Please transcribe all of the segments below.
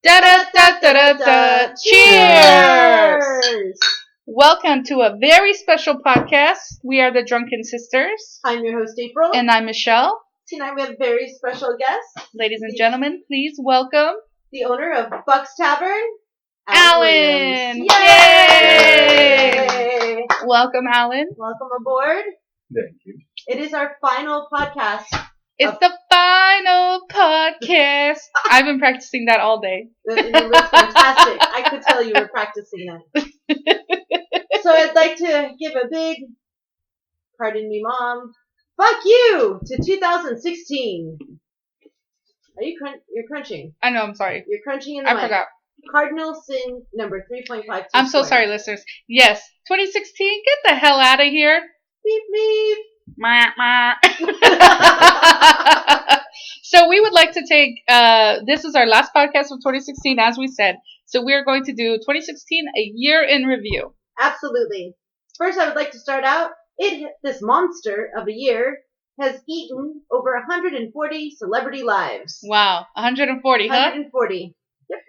Da da da da da da! Cheers! Welcome to a very special podcast. We are the Drunken Sisters. I'm your host, April. And I'm Michelle. Tonight we have a very special guest. Ladies and gentlemen, please welcome the owner of Buck's Tavern, Alan! Yay! Welcome, Alan. Welcome aboard. Thank you. It is our final podcast. It's the final podcast. I've been practicing that all day. It was fantastic. I could tell you were practicing that. So I'd like to give a big, pardon me, Mom, fuck you to 2016. Are you you're crunching? I know, I'm sorry. You're crunching in the mic. I forgot. Cardinal sin number 3.52. I'm so sorry, listeners. Yes, 2016, get the hell out of here. Beep, beep. So we would like to take, this is our last podcast of 2016, as we said. So we are going to do 2016, a year in review. Absolutely. First, I would like to start out. This monster of a year has eaten over 140 celebrity lives. Wow, 140, huh? 140. Yep.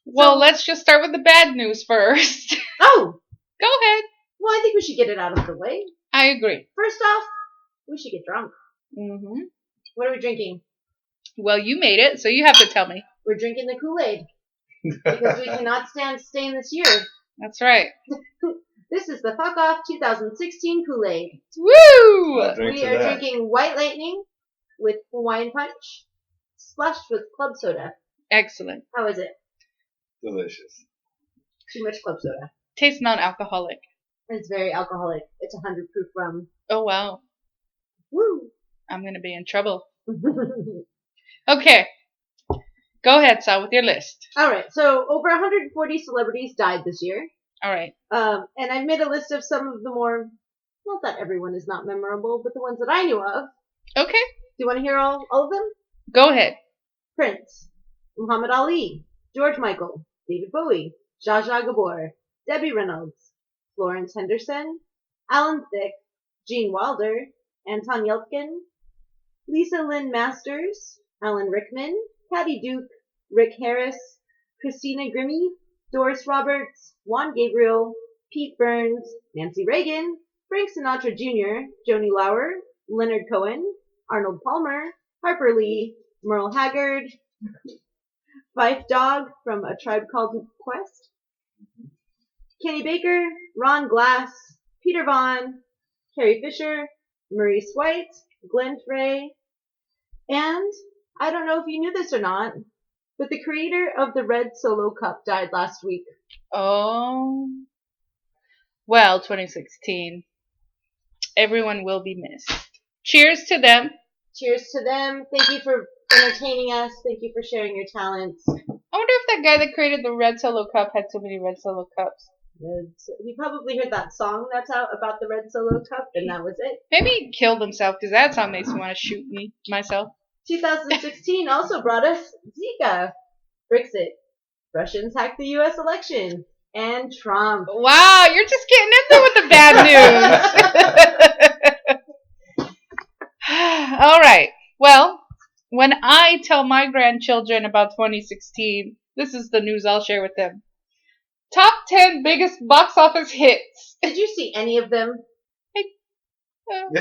Well, let's just start with the bad news first. Oh! Go ahead. Well, I think we should get it out of the way. I agree. First off, we should get drunk. Mm-hmm. What are we drinking? Well, you made it, so you have to tell me. We're drinking the Kool-Aid. Because we cannot stand staying this year. That's right. This is the Fuck Off 2016 Kool-Aid. Woo! We are drinking White Lightning with Hawaiian Punch, splashed with club soda. Excellent. How is it? Delicious. Too much club soda. Tastes non-alcoholic. It's very alcoholic. It's 100 proof rum. Oh, wow. Woo! I'm going to be in trouble. Okay. Go ahead, Sal, with your list. All right. So over 140 celebrities died this year. All right. And I made a list of some of the more, not that everyone is not memorable, but the ones that I knew of. Okay. Do you want to hear all of them? Go ahead. Prince, Muhammad Ali, George Michael, David Bowie, Zsa Zsa Gabor, Debbie Reynolds, Florence Henderson, Alan Thicke, Gene Wilder, Anton Yeltsin, Lisa Lynn Masters, Alan Rickman, Patty Duke, Rick Harris, Christina Grimmie, Doris Roberts, Juan Gabriel, Pete Burns, Nancy Reagan, Frank Sinatra Jr., Joni Lauer, Leonard Cohen, Arnold Palmer, Harper Lee, Merle Haggard, Fife Dog from A Tribe Called Quest, Kenny Baker, Ron Glass, Peter Vaughn, Carrie Fisher, Maurice White, Glenn Frey, and I don't know if you knew this or not, but the creator of the Red Solo Cup died last week. Oh. Well, 2016. Everyone will be missed. Cheers to them. Cheers to them. Thank you for entertaining us. Thank you for sharing your talents. I wonder if that guy that created the Red Solo Cup had so many Red Solo Cups. He probably heard that song that's out about the Red Solo Cup, and that was it. Maybe he killed himself, because that song makes me want to shoot myself. 2016 also brought us Zika, Brexit, Russians hacked the U.S. election, and Trump. Wow, you're just getting in there with the bad news. All right. Well, when I tell my grandchildren about 2016, this is the news I'll share with them. Top 10 biggest box office hits. Did you see any of them? Let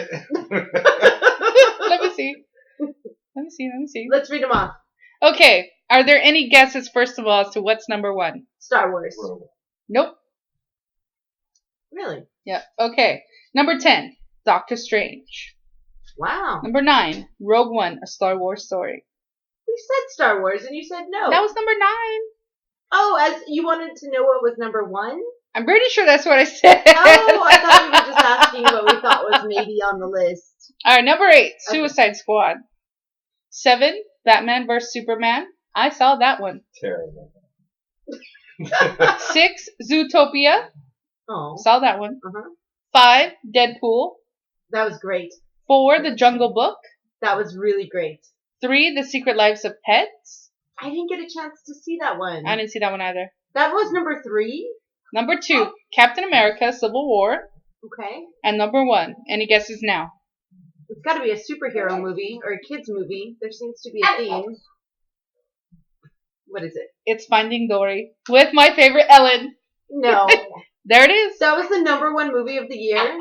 me see. Let me see. Let's read them off. Okay. Are there any guesses, first of all, as to what's number one? Star Wars. Nope. Really? Yeah. Okay. Number 10, Doctor Strange. Wow. Number 9, Rogue One, A Star Wars Story. We said Star Wars, and you said no. That was number 9. Oh, as you wanted to know what was number 1? I'm pretty sure that's what I said. Oh, I thought you were just asking what we thought was maybe on the list. All right, number 8, Suicide Squad. 7, Batman vs. Superman. I saw that one. Terrible. 6, Zootopia. Oh. Saw that one. Uh-huh. 5, Deadpool. That was great. 4, The Jungle Book. That was really great. 3, The Secret Lives of Pets. I didn't get a chance to see that one. I didn't see that one either. That was number 3? Number 2, Captain America, Civil War. Okay. And number 1, any guesses now? It's got to be a superhero movie or a kids movie. There seems to be a theme. What is it? It's Finding Dory with my favorite Ellen. No. There it is. That was the #1 movie of the year.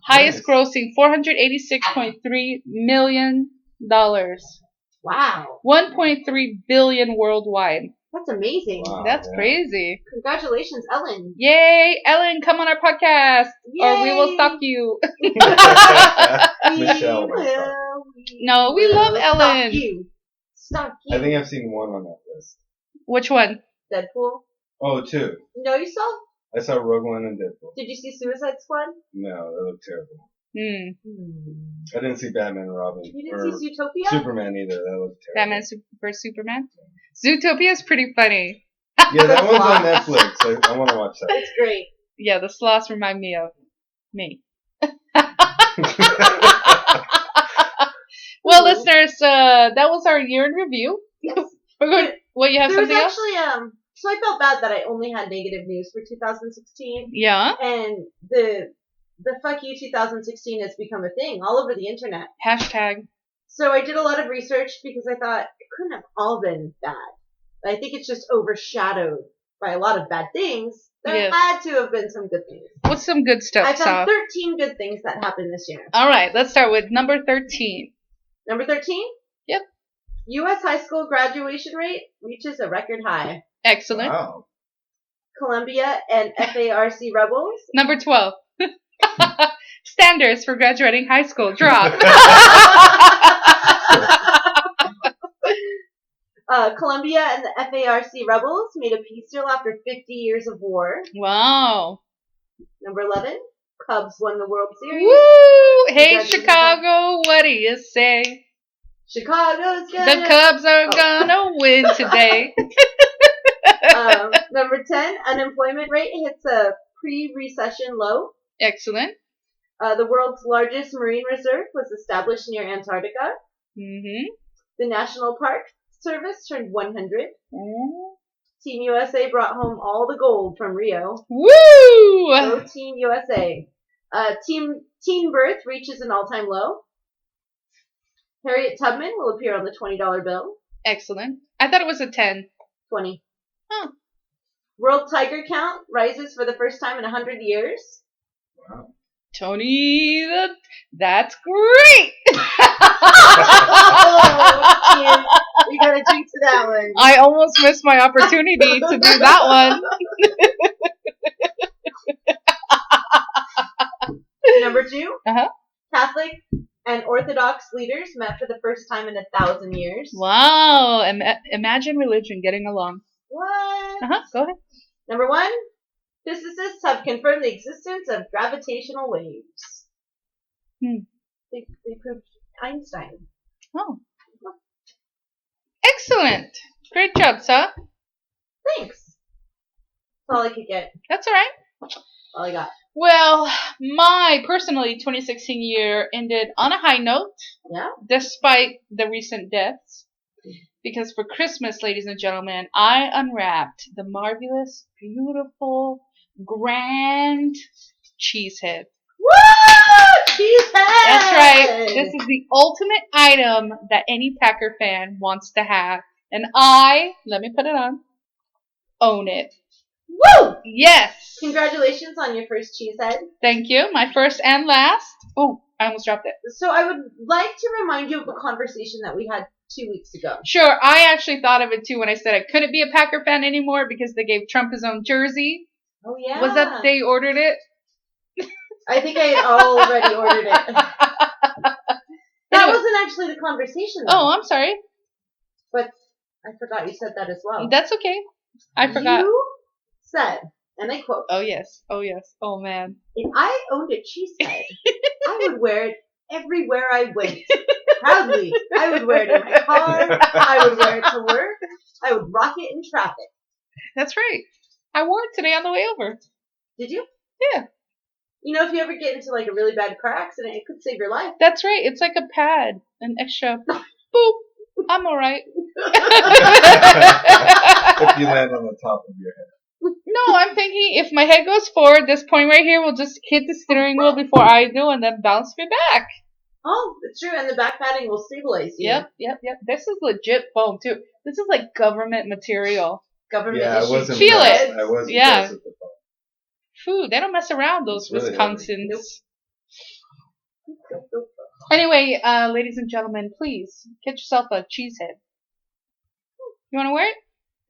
Highest grossing, $486.3 million. Wow. 1.3 billion worldwide. That's amazing. Wow. That's yeah. crazy. Congratulations, Ellen. Yay, Ellen, come on our podcast. Or we will Yay. stalk you. Michelle. No, we love Ellen. Stalk you. Stalk you. I think I've seen one on that list. Which one? Deadpool. Oh, two. No, you saw? I saw Rogue One and Deadpool. Did you see Suicide Squad? No, that looked terrible. Hmm. I didn't see Batman and Robin. You didn't or see Zootopia? Superman either. That looked terrible. Batman vs Superman? Zootopia is pretty funny. Yeah, that one's on Netflix. I want to watch that. It's great. Yeah, the sloths remind me of me. Well, listeners, that was our year in review. Yes. We're going. Well, you have There was something else? actually so I felt bad that I only had negative news for 2016, Yeah. and the fuck you 2016 has become a thing all over the internet. Hashtag. So I did a lot of research because I thought it couldn't have all been bad. I think it's just overshadowed by a lot of bad things. There had to have been some good things. What's some good stuff, I found Sa? 13 good things that happened this year. All right, let's start with number 13. Number 13? Yep. U.S. high school graduation rate reaches a record high. Excellent. Wow. Columbia and FARC rebels. Number 12. Standards for graduating high school drop. Columbia and the FARC rebels made a peace deal after 50 years of war. Wow. Number 11. Cubs won the World Series. Woo! Hey, Chicago, what do you say? Chicago's The gonna... Cubs are gonna win today. Number 10. Unemployment rate hits a pre-recession low. Excellent. The world's largest marine reserve was established near Antarctica. Mm-hmm. The National Park Service turned 100. Mm. Team USA brought home all the gold from Rio. Woo! Go Team USA. Teen birth reaches an all-time low. Harriet Tubman will appear on the $20 bill. Excellent. I thought it was a 10. 20. Huh. World tiger count rises for the first time in 100 years. Wow. Tony, that's great! Ian, you gotta drink to that one. I almost missed my opportunity to do that one. Number 2. Uh-huh. Catholic and Orthodox leaders met for the first time in 1,000 years. Wow. Imagine religion getting along. What? Uh-huh. Go ahead. Number 1. Physicists have confirmed the existence of gravitational waves. They proved Einstein. Oh. Excellent. Great job, sir. Thanks. That's all I could get. That's all right. That's all I got. Well, my personally 2016 year ended on a high note, Yeah? despite the recent deaths. Because for Christmas, ladies and gentlemen, I unwrapped the marvelous, beautiful, grand Cheesehead. Woo! Cheesehead! That's right. This is the ultimate item that any Packer fan wants to have. And I, let me put it on, own it. Woo! Yes. Congratulations on your first Cheesehead. Thank you. My first and last. Oh, I almost dropped it. So I would like to remind you of a conversation that we had 2 weeks ago. Sure, I actually thought of it too when I said I couldn't be a Packer fan anymore because they gave Trump his own jersey. Oh, yeah. Was that the day you ordered it? I think I had already ordered it. That wasn't actually the conversation, though. Oh, I'm sorry. But I forgot you said that as well. That's okay. I forgot. You said, and I quote, Oh, yes. Oh, yes. Oh, man. if I owned a Cheesehead, I would wear it everywhere I went. Proudly. I would wear it in my car. I would wear it to work. I would rock it in traffic. That's right. I wore it today on the way over. Did you? Yeah. You know, if you ever get into like a really bad car accident, it could save your life. That's right. It's like a pad. An extra boop. I'm all right. If you land on the top of your head. No, I'm thinking if my head goes forward, this point right here will just hit the steering wheel before I do and then bounce me back. Oh, it's true, and the back padding will stabilize you. Yep. This is legit foam too. This is like government material. Government Yeah, I issued was Feel impressed. it. I was Yeah. impressed with the phone. Food, they don't mess around, those It's really Wisconsins. Nope. Anyway, ladies and gentlemen, please get yourself a Cheesehead. You want to wear it?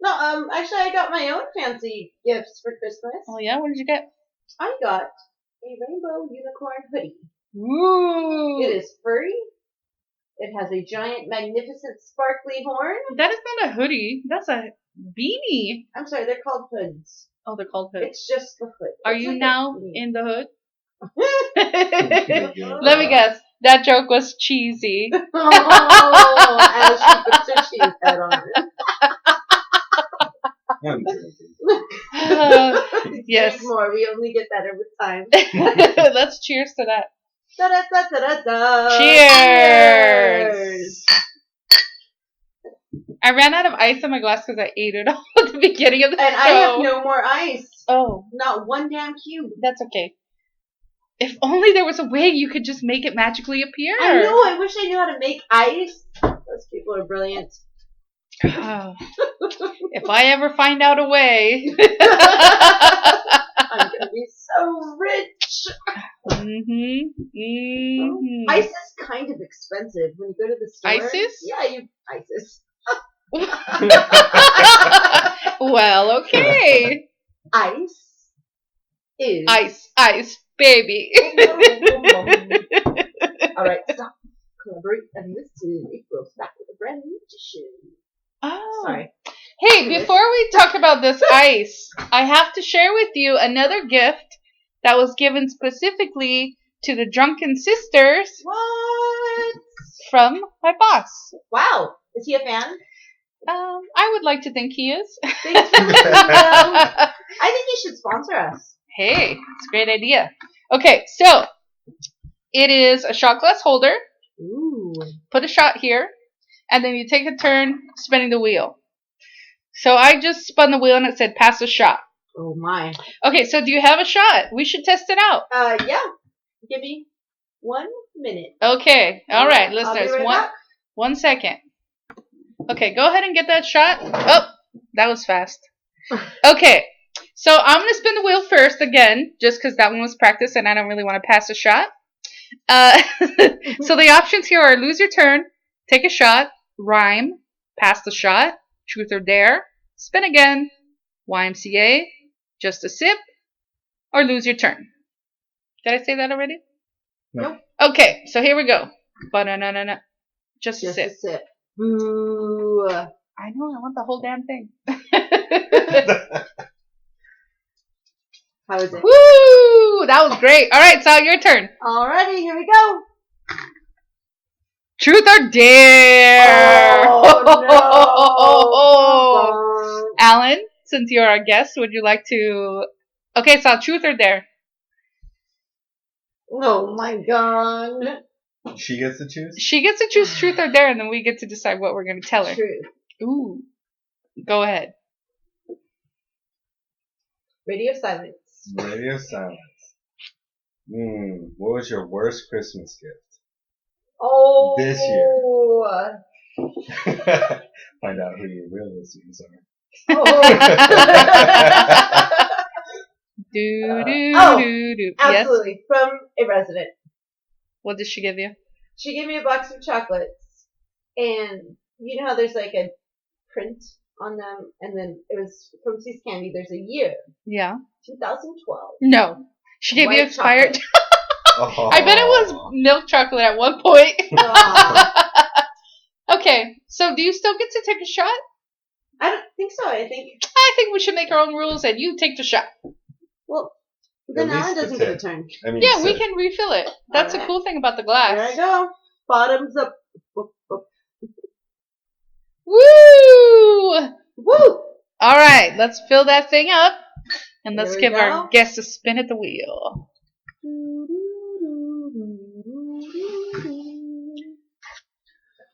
No, actually, I got my own fancy gifts for Christmas. Oh yeah, what did you get? I got a rainbow unicorn hoodie. Ooh. It is furry. It has a giant, magnificent, sparkly horn. That is not a hoodie. That's a beanie. I'm sorry, they're called hoods. Oh, they're called hoods. It's just the hood. Are It's you like now a beanie. in the hood? Yeah. Let me guess. That joke was cheesy. Oh, as she puts her cheese head on it. I'm drinking. Yes. Drink more. We only get better with time. Let's cheers to that. Da da da da da da. Cheers. I ran out of ice in my glass because I ate it all at the beginning of the And show. I have no more ice. Oh, Not one damn cube. that's okay. If only there was a way you could just make it magically appear. I know. I wish I knew how to make ice. Those people are brilliant. Oh. If I ever find out a way. I'm gonna be so rich. Ice is kind of expensive when you go to the store. ISIS? Yeah, ISIS. Well, okay. Ice is Ice, baby. Alright, stop. Collaborate and listen. April's back with a brand new edition. Oh. Sorry. Hey, before we talk about this ice, I have to share with you another gift that was given specifically to the Drunken sisters What? from my boss. Wow. Is he a fan? I would like to think he is. Thanks for letting me know. I think he should sponsor us. Hey, it's a great idea. Okay, so it is a shot glass holder. Ooh. Put a shot here, and then you take a turn spinning the wheel. So I just spun the wheel and it said pass a shot. Oh my. Okay, so do you have a shot? We should test it out. Yeah. Give me 1 minute. Okay, all right, I'll listeners, be right back. 1 second. Okay, go ahead and get that shot. Oh, that was fast. Okay, so I'm going to spin the wheel first again, just because that one was practice and I don't really want to pass a shot. So the options here are lose your turn, take a shot, rhyme, pass the shot, truth or dare, spin again, YMCA, just a sip, or lose your turn. Did I say that already? Nope. Okay, so here we go. Ba-na-na-na-na. Just a Just sip. a sip. Boo. I know, I want the whole damn thing. How is it? Woo! That was great. All right, Sal, your turn. Alrighty, here we go. Truth or dare? Oh, no. Alan, since you're our guest, would you like to... Okay, Sal, truth or dare? Oh my god. She gets to choose? She gets to choose truth or dare, and then we get to decide what we're going to tell her. Truth. Ooh. Go ahead. Radio silence. Radio silence. What was your worst Christmas gift? Oh. This year. Find out who your real listeners are. Oh. Do. Absolutely. Yes? From a resident. What did she give you? She gave me a box of chocolates. And you know how there's like a print on them? And then it was from See's Candy. There's a year. Yeah. 2012. No. She gave you White expired. chocolate. Oh. I bet it was milk chocolate at one point. Okay, so do you still get to take a shot? I don't think so. I think, We should make our own rules and you take the shot. well, then At least Alan the doesn't get a tip. turn. I mean, Yeah, we sip. can refill it. That's the Alright. cool thing about the There I glass. go. Bottoms up. Woo! Woo! All right, let's fill that thing up and let's Here we give our go. guest a spin at the wheel.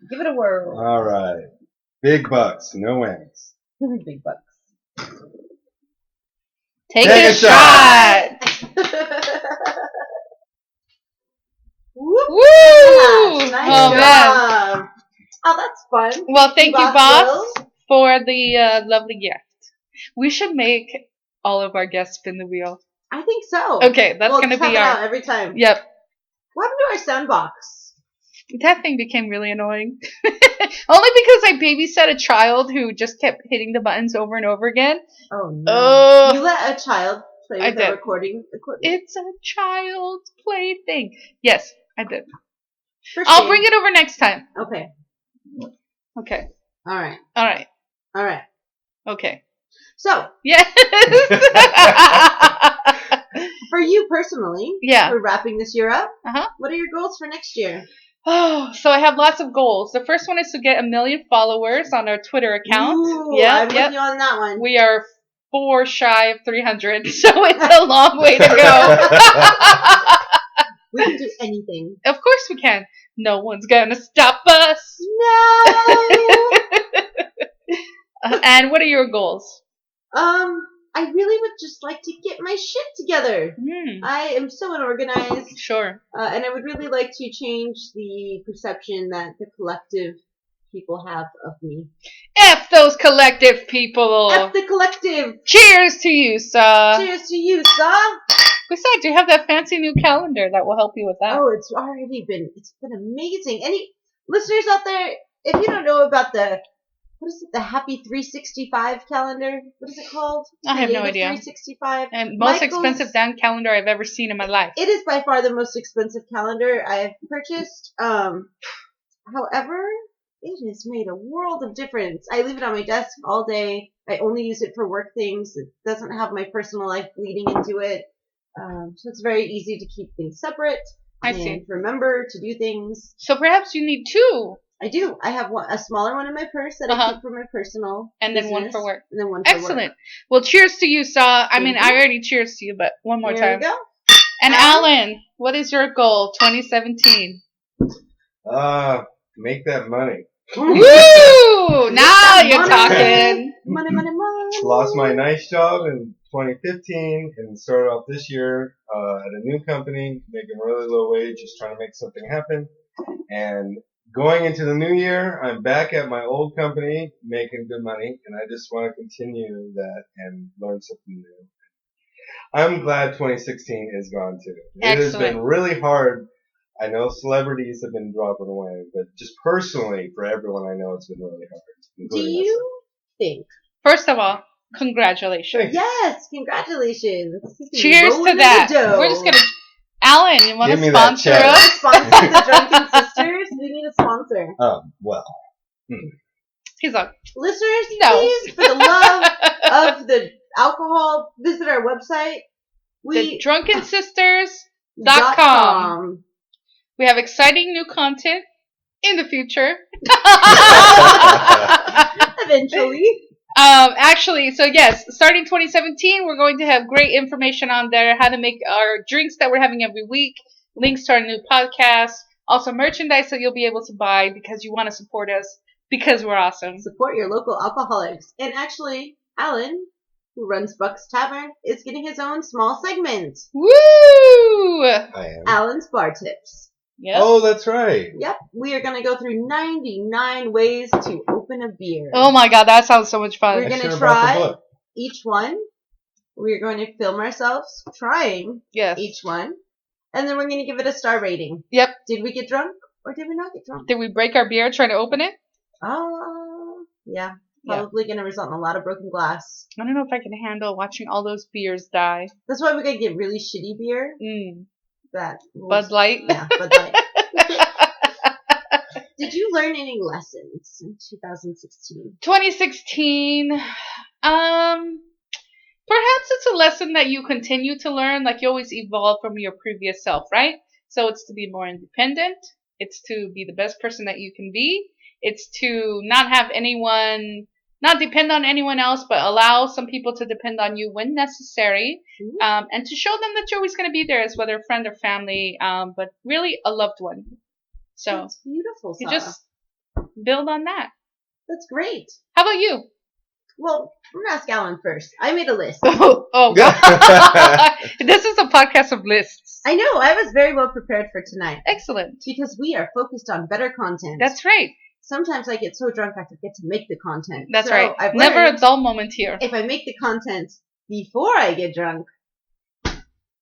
Give it a whirl. All right. Big bucks, no whammies. Big bucks. Take Take a a shot. Whoop. Woo! Nice Oh, job. Oh, that's fun. Well, thank you, Boss boss, Will. for the lovely gift. We should make all of our guests spin the wheel. I think so. Okay, that's we'll gonna tap be it our. out every time. Yep. What happened to our sound box? That thing became really annoying. Only because I babysat a child who just kept hitting the buttons over and over again. Oh no! Oh, You let a child play I with the did. recording equipment. It's a child's plaything. Yes, I did. For I'll shame. bring it over next time. Okay. Okay. All right. All right. All right. Okay. So, Yes. for you personally, Yeah. we're wrapping this year up. Uh-huh. What are your goals for next year? Oh, so I have lots of goals. The first one is to get 1 million followers on our Twitter account. Ooh, Yep, I'm yep. with you on that one. We are 4 shy of 300, so it's a long way to go. We can do anything. Of course we can. No one's gonna stop us. No. And what are your goals? I really would just like to get my shit together. I am so unorganized. Sure. And I would really like to change the perception that the collective people have of me. F those collective people. F the collective. Cheers to you, sir. Cheers to you, sir. Besides, you have that fancy new calendar that will help you with that. Oh, it's been amazing. Any listeners out there, if you don't know about the Happy 365 calendar? What is it called? I have no Creative idea. 365. And most expensive damn calendar I've ever seen in my life. It is by far the most expensive calendar I've purchased. However, it has made a world of difference. I leave it on my desk all day. I only use it for work things. It doesn't have my personal life bleeding into it. So it's very easy to keep things separate. I and see. Remember to do things. So perhaps you need 2. I do. I have a smaller one in my purse that I keep for my personal and business, then one for work. And then one for Excellent. work. Well, cheers to you, Saw. I mean, Thank you. I already cheers to you, but one more There time. we go. And Alan, what is your goal 2017? Make that money. Woo! Now you're money. talking. Money, money, money. Lost my nice job in 2015 and started off this year at a new company, making really low wage, just trying to make something happen. And going into the new year, I'm back at my old company, making good money, and I just want to continue that and learn something new. I'm glad 2016 is gone too. It has been really hard. I know celebrities have been dropping away, but just personally, for everyone I know, it's been really hard. Do you think? First of all, congratulations. Yes, congratulations. Cheers to that. We're just going to... Alan, you want to sponsor us? Sponsor the Drunken Sisters? We need a sponsor. Oh, well. He's like, listeners, no. Please, for the love of the alcohol, visit our website. The drunkensisters.com. We have exciting new content in the future. Eventually. Actually, so yes, starting 2017, we're going to have great information on there, how to make our drinks that we're having every week, links to our new podcast, also merchandise that you'll be able to buy because you want to support us because we're awesome. Support your local alcoholics. And actually, Alan, who runs Buck's Tavern, is getting his own small segment. Woo! I am. Alan's Bar Tips. Yep. Oh, that's right. Yep. We are going to go through 99 ways to open a beer. Oh my god, that sounds so much fun. We're going to try each one. We're going to film ourselves trying each one. And then we're going to give it a star rating. Yep. Did we get drunk or did we not get drunk? Did we break our beer trying to open it? Yeah. Probably going to result in a lot of broken glass. I don't know if I can handle watching all those beers die. That's why we're going to get really shitty beer. Bud Light? Yeah, Bud Light. Did you learn any lessons in 2016? 2016, perhaps it's a lesson that you continue to learn. Like you always evolve from your previous self, right? So it's to be more independent. It's to be the best person that you can be. It's to not have anyone, not depend on anyone else, but allow some people to depend on you when necessary. And to show them that you're always going to be there as whether a friend or family, but really a loved one. So that's beautiful. You just build on that. That's great. How about you? Well, I'm gonna ask Alan first. I made a list. Oh God. This is a podcast of lists. I know. I was very well prepared for tonight Excellent. because we are focused on better content. That's right. Sometimes I get so drunk I forget to make the content. That's So right. I've Never learned a dull moment here. if I make the content before I get drunk,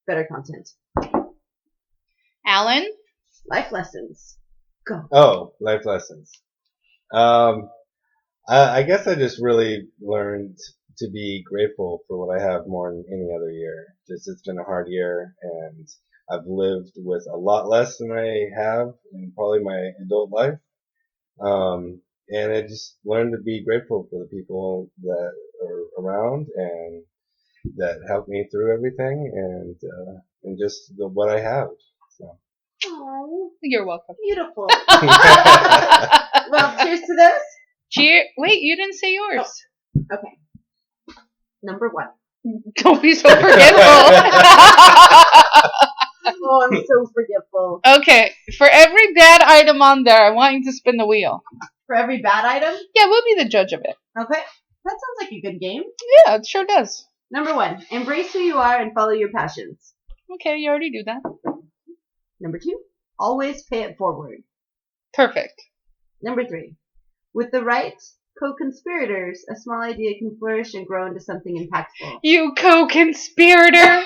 better content. Alan? Life lessons. Go. Oh, life lessons. I guess I just really learned to be grateful for what I have more than any other year. Just it's been a hard year, and I've lived with a lot less than I have in probably my adult life. And I just learned to be grateful for the people that are around and that helped me through everything, and just what I have. So. Oh, You're welcome. beautiful. Well, cheers to this. Cheer. Wait, you didn't say yours. Okay. Number 1. Don't be so forgetful. Oh, I'm so forgetful. Okay, for every bad item on there, I want you to spin the wheel. For every bad item? Yeah, we'll be the judge of it. Okay. That sounds like a good game. Yeah, it sure does. Number 1. Embrace who you are and follow your passions. Okay, you already do that. Number 2. Always pay it forward. Perfect. Number 3. With the right co-conspirators, a small idea can flourish and grow into something impactful. You co-conspirator.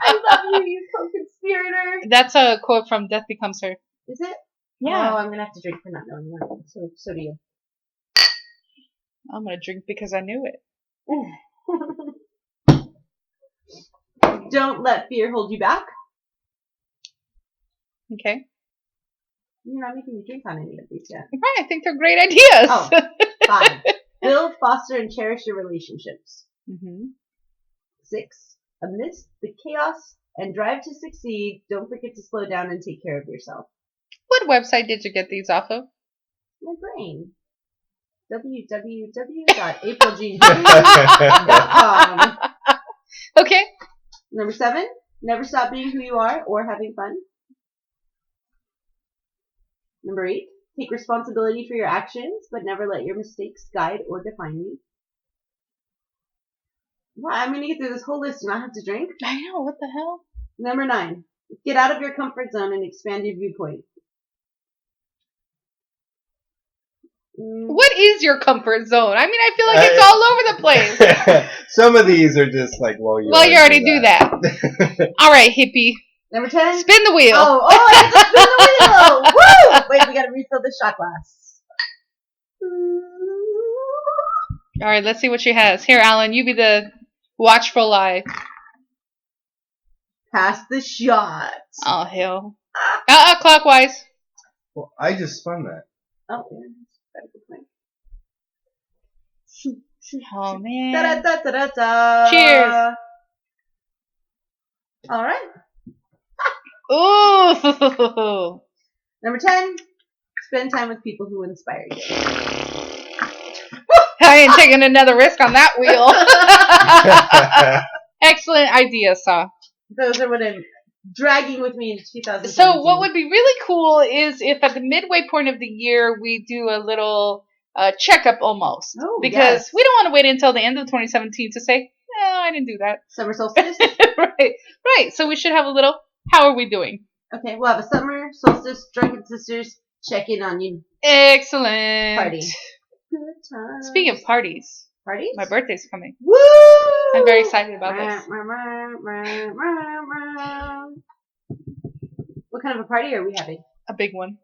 I love you, you co-conspirator. That's a quote from Death Becomes Her. Is it? Yeah. Oh, I'm going to have to drink for not knowing that. So do you. I'm going to drink because I knew it. Don't let fear hold you back. Okay. You're not making me drink on any of these yet. Right, I think they're great ideas. Oh, 5. Build, foster, and cherish your relationships. 6. Amidst the chaos and drive to succeed, don't forget to slow down and take care of yourself. What website did you get these off of? My brain. www.apriljean.com. Okay. Number 7. Never stop being who you are or having fun. Number 8. Take responsibility for your actions, but never let your mistakes guide or define you. Wow, I'm going to get through this whole list and not have to drink. I know, what the hell? Number 9. Get out of your comfort zone and expand your viewpoint. What is your comfort zone? I mean, I feel like it's all over the place. Some of these are just like, well, you already do that. All right, hippie. Number 10. Spin the wheel. Oh, I have to spin the wheel. Woo! Wait, we got to refill the shot glass. All right, let's see what she has. Here, Alan, you be the watchful eye. Pass the shot. Oh, hell. Clockwise. Well, I just spun that. Oh, yeah. That's a good point. Shoot. Oh, man. Da-da-da-da-da-da. Cheers. All right. Ooh. Number 10. Spend time with people who inspire you. I ain't taking another risk on that wheel. Excellent idea, Saw. Those are what I'm dragging with me in 2017. So what would be really cool is if at the midway point of the year we do a little checkup almost. Oh, because yes. we don't want to wait until the end of 2017 to say, no, I didn't do that. Summer solstice? Right. So we should have a little, how are we doing? Okay, we'll have a summer solstice, Drunken Sisters, check in on you. Excellent. Party. Good time. Speaking of parties. Parties? My birthday's coming. Woo! I'm very excited about this. What kind of a party are we having? A big one.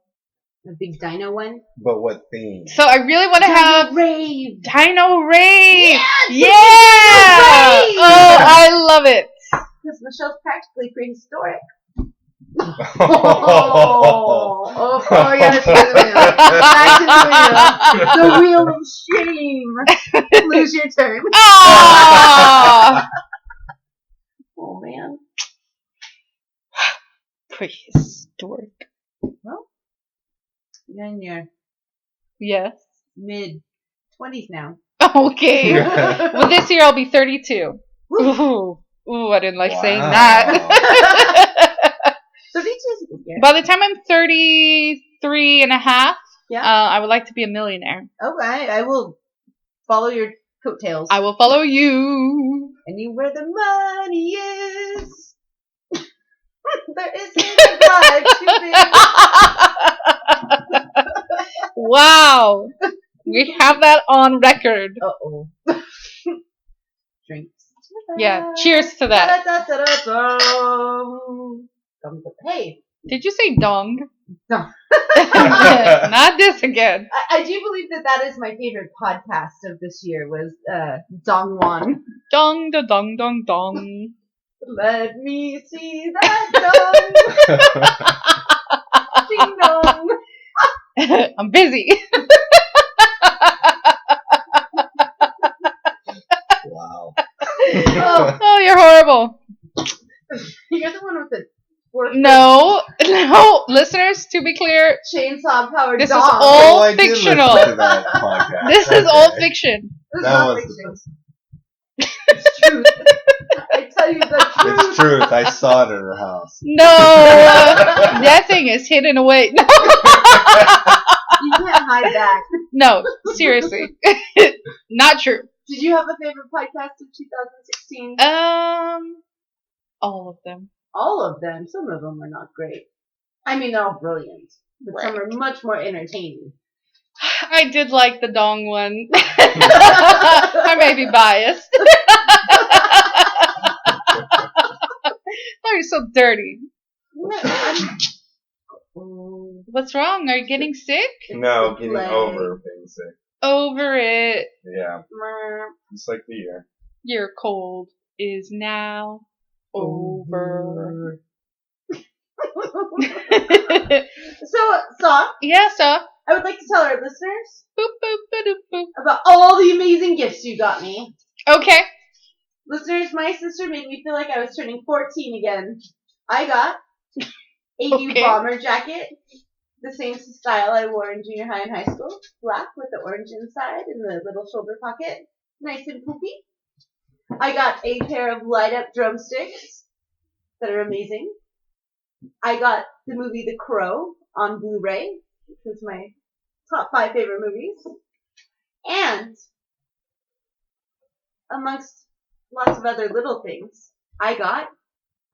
A big dino one? But what theme? So I really want to have rave. Dino Rave. Yes! Yeah! Rave! Oh, I love it. Because Michelle's practically prehistoric. Oh. Yeah, let's do the wheel. Back to the wheel. The wheel of shame. Lose your turn. Ah! Oh, man. Prehistoric. Well, you're in your Yes. mid-20s now. Okay. Well, this year I'll be 32. Ooh, I didn't like saying that. 32 is a good year. By the time I'm 33 and a half, Yeah. I would like to be a millionaire. Okay, I will follow your coattails. I will follow you. Anywhere the money is, there isn't a drive too big. Wow. We have that on record. Uh-oh. Drinks. Yeah, cheers to that. Hey. Did you say dong? No. Not this again. I do believe that is my favorite podcast of this year was Dongwon. Dong da dong dong dong. Let me see that dong. Ding dong. I'm busy. Wow. Oh, you're horrible. You're the one with the four-foot No, listeners, to be clear, chainsaw powered this dong. is all I did fictional. listen to that podcast. This is all fiction. This is That not was fiction. It's truth. I tell you the truth. It's truth. I saw it at her house. No, that thing is hidden away. No, You can't hide that. no, seriously, not true. Did you have a favorite podcast of 2016? All of them. All of them. Some of them are not great. I mean, they're all brilliant, but some are much more entertaining. I did like the dong one. I may be biased. Oh, you're so dirty. What's wrong? Are you getting sick? No, getting over being sick. Over it. Yeah. Just like the year. Your cold is now over. So, Yeah, so. I would like to tell our listeners Boop, boop, ba-doop, boop. about all the amazing gifts you got me. Okay. Listeners, my sister made me feel like I was turning 14 again. I got a new bomber jacket, the same style I wore in junior high and high school, black with the orange inside and the little shoulder pocket, nice and poofy. I got a pair of light-up drumsticks that are amazing. I got the movie The Crow on Blu-ray, which was my top 5 favorite movies. And amongst lots of other little things, I got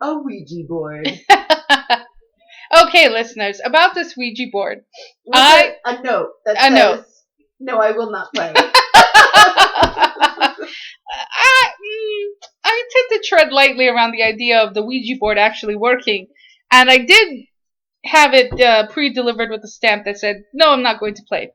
a Ouija board. Okay, listeners, about this Ouija board. With a note that says, "No, I will not play." I tend to tread lightly around the idea of the Ouija board actually working. And I did have it pre-delivered with a stamp that said, "No, I'm not going to play."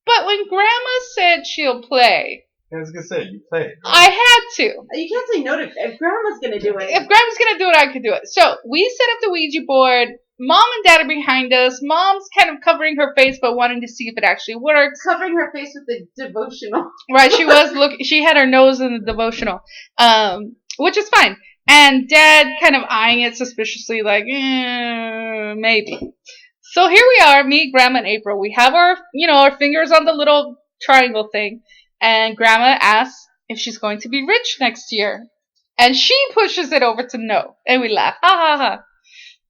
But when Grandma said she'll play, I was gonna say, you played. Right? I had to. You can't say no to if Grandma's gonna do it. If Grandma's gonna do it, I could do it. So we set up the Ouija board. Mom and Dad are behind us. Mom's kind of covering her face, but wanting to see if it actually works. Covering her face with the devotional. Right, she was she had her nose in the devotional, which is fine. And Dad kind of eyeing it suspiciously, like, maybe. So here we are, me, Grandma, and April. We have our fingers on the little triangle thing. And Grandma asks if she's going to be rich next year. And she pushes it over to no. And we laugh. Ha ha ha.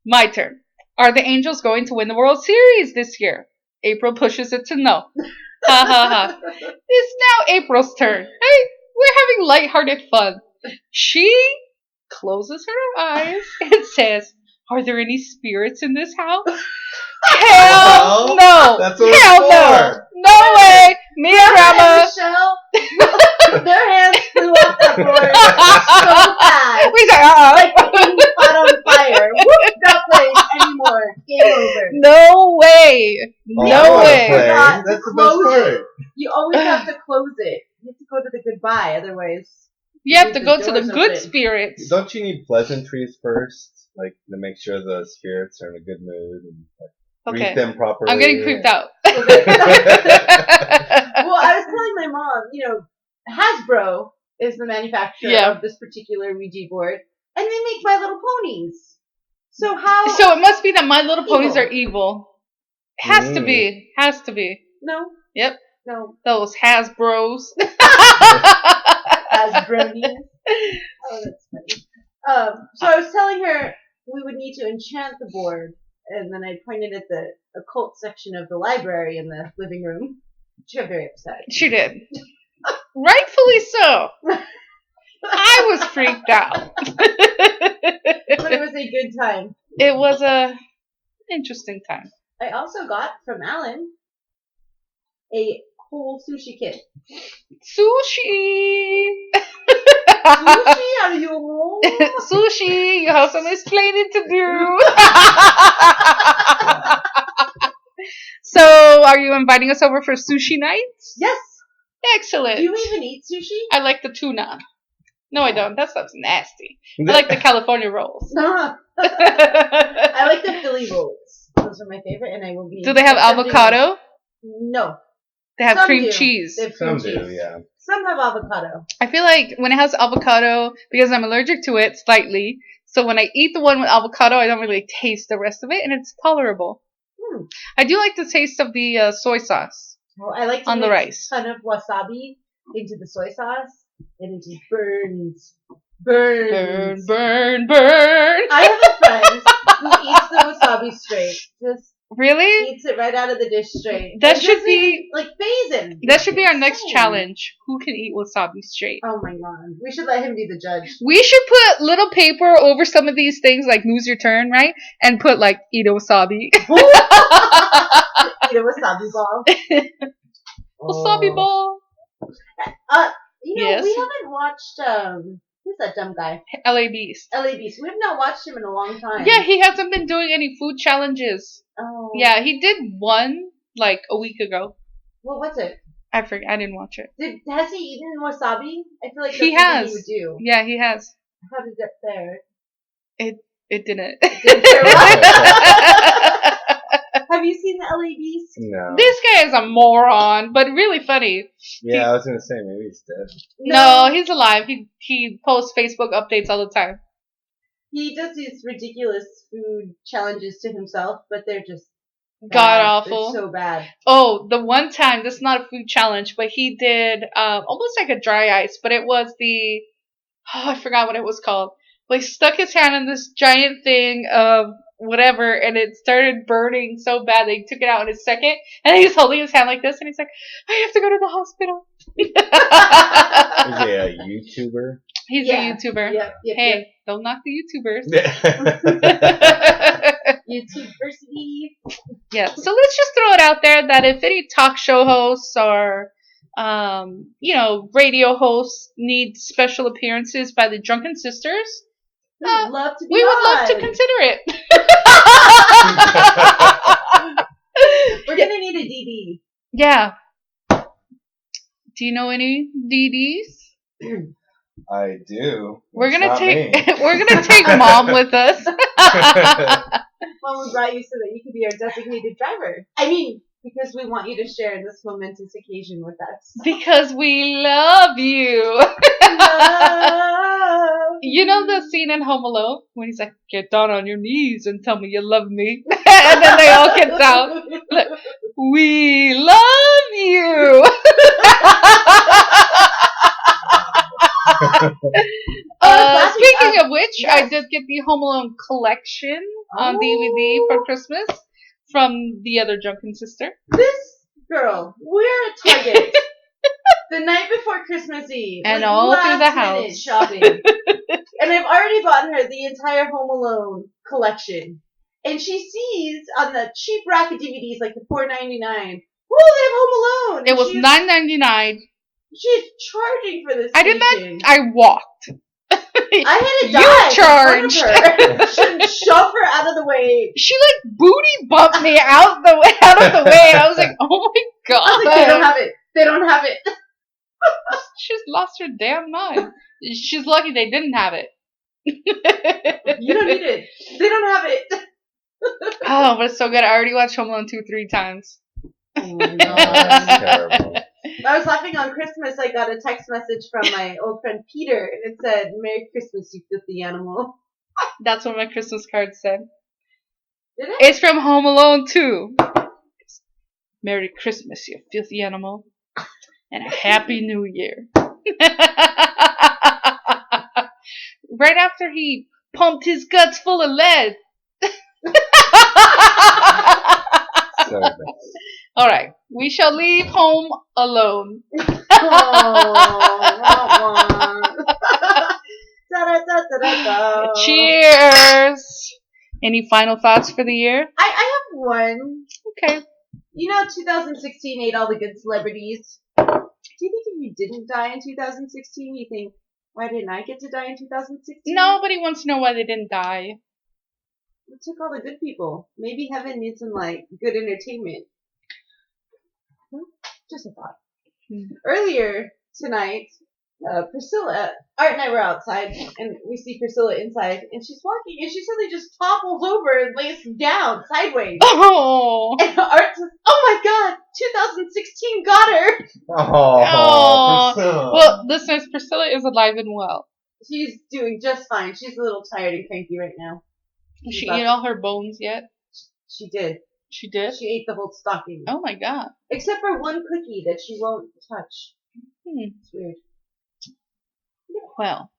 My turn. Are the Angels going to win the World Series this year? April pushes it to no. Ha ha ha. It's now April's turn. Hey, we're having lighthearted fun. She closes her eyes and says, "Are there any spirits in this house?" Hell no! That's what Hell it's no! for. No way! Me and Grandma. Michelle, their hands flew off that board so fast. We said, Like being caught on fire. Whoop, not playing anymore. Game over. No way! Oh, I No wanna way! play. Got to That's the best close part. it. You always have to close it. You have to go to the goodbye, otherwise. You have to leave go the to the doors good open. spirits. Don't you need pleasantries first? Like, to make sure the spirits are in a good mood and Okay. greet them properly? I'm getting creeped out. Well, I was telling my mom, Hasbro is the manufacturer of this particular Ouija board, and they make My Little Ponies. So how? So it must be that My Little Ponies Evil. are evil. Has to be. Has to be. No. Yep. No. Those Hasbros. Hasbronies. Oh, that's funny. So I was telling her we would need to enchant the board, and then I pointed at the occult section of the library in the living room. She got very upset. She did. Rightfully so. I was freaked out. But it was a good time. It was a interesting time. I also got from Alan a whole sushi kit. Sushi! Sushi, are you home? Sushi, you have some explaining to do. So, are you inviting us over for sushi nights? Yes. Excellent. Do you even eat sushi? I like the tuna. No, I don't. That stuff's nasty. I like the California rolls. I like the Philly rolls. Those are my favorite, and I will be. Do they have avocado? No. They have Some cream do. cheese. They have cream Some cheese. do, yeah. Some have avocado. I feel like when it has avocado, because I'm allergic to it slightly, so when I eat the one with avocado, I don't really taste the rest of it, and it's tolerable. I do like the taste of the soy sauce. Well, I like to on the mix rice. a ton of wasabi into the soy sauce, and it just burns. Burns. Burn, burn, burn. I have a friend who eats the wasabi straight. Just Really? eats it right out of the dish straight. That And should doesn't be like phase him. that should be our next Insane. challenge. Who can eat wasabi straight? Oh my god. We should let him be the judge. We should put little paper over some of these things, like lose your turn, right? And put like eat a wasabi. Eat a wasabi ball. Wasabi ball. You know, Yes. we haven't watched who's that dumb guy? LA Beast. LA Beast. We have not watched him in a long time. Yeah, he hasn't been doing any food challenges. Oh. Yeah, he did one like a week ago. What was it? I forget. I didn't watch it. Has he eaten wasabi? I feel like that's He something has. he would do. Yeah, he has. How did that fare? It didn't. Didn't fare well? Have you seen the LA Beast? No. This guy is a moron, but really funny. Yeah, I was gonna say maybe he's dead. No, he's alive. He posts Facebook updates all the time. He does these ridiculous food challenges to himself, but they're just God bad. awful. They're so bad. Oh, the one time, this is not a food challenge, but he did almost like a dry ice, but it was I forgot what it was called. But he stuck his hand in this giant thing of whatever, and it started burning so bad they took it out in a second, and he's holding his hand like this, and he's like, I have to go to the hospital. Is he a YouTuber? He's Yeah. a YouTuber. Yep, Hey, don't knock the YouTubers. YouTubeversity. Yeah, so let's just throw it out there that if any talk show hosts or, radio hosts need special appearances by the Drunken Sisters, We would love to be we would love to on. consider it. We're gonna need a DD. Yeah. Do you know any DDs? I do. We're It's gonna not take me. we're gonna take Mom with us. Well, we brought you so that you could be our designated driver. I mean, because we want you to share in this momentous occasion with us. Because we love you. Love You know the scene in Home Alone when he's like, get down on your knees and tell me you love me. And then they all get down. Look, we love you. Speaking of which, yes. I did get the Home Alone collection on DVD for Christmas from the other Drunken Sister. This girl, we're at Target the night before Christmas Eve. And like all through the last-minute house. shopping. And I've already bought her the entire Home Alone collection. And she sees on the cheap rack of DVDs, like the $4.99, oh, they have Home Alone. It And was she's- $9.99. She's charging for this. I did station. not. I walked. I had to You dive in charged. front of her. Shove her out of the way. She like booty bumped me out of the way. And I was like, oh my god. I was like, they don't have it. They don't have it. She's lost her damn mind. She's lucky they didn't have it. You don't need it. They don't have it. Oh, but it's so good. I already watched Home Alone 2-3 times. Oh my That's terrible. I was laughing on Christmas. I got a text message from my old friend Peter, and it said, "Merry Christmas, you filthy animal." That's what my Christmas card said. Did it? It's from Home Alone 2. Merry Christmas, you filthy animal. And a Happy New Year. Right after he pumped his guts full of lead. So bad. All right. We shall leave home alone. Da-da-da-da-da-da. Cheers. Any final thoughts for the year? I have one. Okay. 2016 ate all the good celebrities. Do you think if you didn't die in 2016, you think, why didn't I get to die in 2016? Nobody wants to know why they didn't die. We took all the good people. Maybe heaven needs some, good entertainment. Just a thought. Earlier tonight, Priscilla, Art and I were outside, and we see Priscilla inside, and she's walking, and she suddenly just topples over and lays down sideways. Oh. And Art says, "Oh my God, 2016 got her." Oh, Priscilla. Well, listeners, Priscilla is alive and well. She's doing just fine. She's a little tired and cranky right now. Did she eat all her bones yet? She did. She did? She ate the whole stocking. Oh my God. Except for one cookie that she won't touch. It's weird. Well,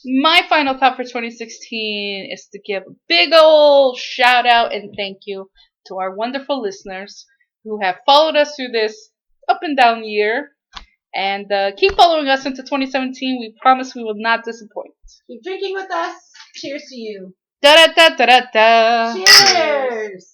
my final thought for 2016 is to give a big old shout out and thank you to our wonderful listeners who have followed us through this up and down year. And keep following us into 2017. We promise we will not disappoint. Keep drinking with us. Cheers to you. Da da da da da da. Cheers.